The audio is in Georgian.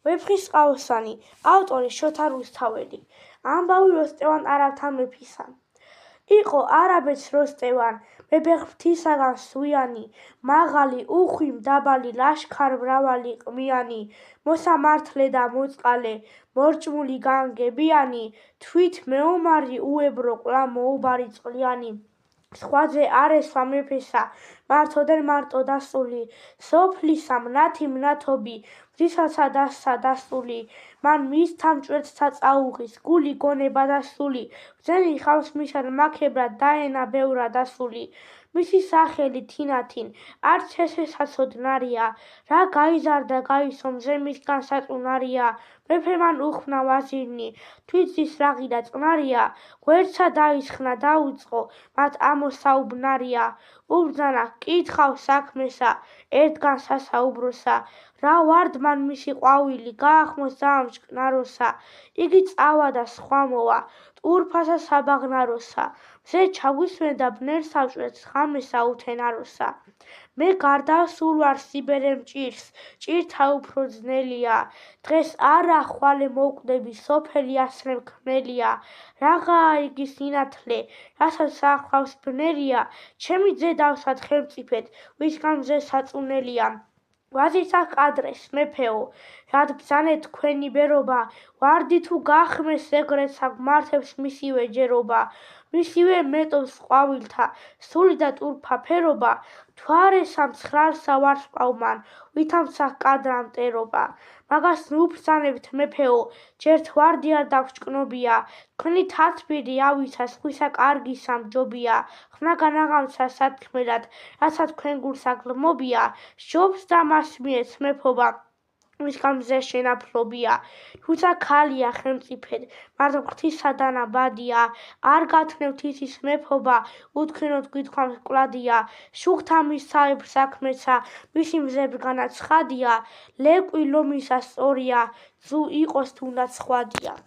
ვეფხისტყაოსანი, ავტორი შოთა რუსთაველი. ამბავი როსტევან არაბთა მეფისა. იყო არაბეთს როსტევან, მეფე ღვთისაგან სვიანი, მაღალი, უხვი, მდაბალი, ლაშქარ-მრავალი, ყმიანი, მოსამართლე და მოწყალე, მორჭმული, განგებიანი, თვით მეომარი, უებრო, კვლავ მოუბარი წყლიანი. სხვაზე არ ესვა მეფესა, მართოდენ მარტო დასული, სოფლისა მნათი მნათობი, მზისაცა დასცა დასული, მან მისთა მჭვრეთთა წაუღის, გული გონება და სული, ბრძენი ჰყავს მისად მაქებრად, დაენა ბევრად ასული. მისი სახელი თინათინ, არც ესეცოდნარია, რა გაიზარდა გაისო მზე მისგან საწუნარია. მეფე მან უხმნა ვაზირნი, თვითის რაღი და წყნარია, გვერდსა დაისხნა დაუწყო, მათ ამოსაუბნარია. უბრძანა, კითხავს საქმესა, ერთგან სასაუბროსა, რა ვარდ მან მისი ყვავილი, გაახმოს ძალიან მჭკნაროსა. იგი წავა და სხვა მოვა, ტურფასა საბაღნაროსა, მზე ჩაგვისმენდა ბნერსა მჭვრეთს ღამესა უთენაროსა. მე გარდასულ ვარ სიბერე მჭირს, ჭირთა უფრო ძნელია, დღეს არა ხვალე მოვკვდები, სოფელი ასრე მქმნელია. რაღაა იგი სინათლე, რასაც ახლავს ბნელია, ჩემი ძე დავსვათ ხელმწიფედ, ვისგან მზე საწუნელია. ვაზირთა ჰყადრეს, მეფეო, რად ბრძანეთ თქვენი ბერობა, ვარდი თუ გახმეს ეგრეცა გვმართებს მისივე ჯერობა. მისივე მეტობს ყვავილთა, სული და ტურფა ფერობა, მთვარესა მცხრალსა ვარსკვლავმან, ვითამცა ჰყადრა მტერობა. მაგას ნუ ბრძანებთ მეფეო, ჯერთ ვარდი არ დაგვრჭკნობია, თქვენი თათბირი ავისა სხვისა კარგისა მჯობია, ხნაგან აღამცა სათქმელად, რაცა თქვენ გულსა გლმობია, სჯობს და მას მიეც მეფობა, ვისგან მზე შენაფლობია. თუცა ქალია ხელმწიფედ, მარტო ღვთისა დანაბადია, არ გათნევთ იცის მეფობა, უთქვინოთ გვითქვამს მკვლადია. შუხთა მისაებრ საქმეცა, მისი მზებგანა ცხადია, ლეკვი ლომისა სწორია, ძუ იყოს თუნდაც ხვადია.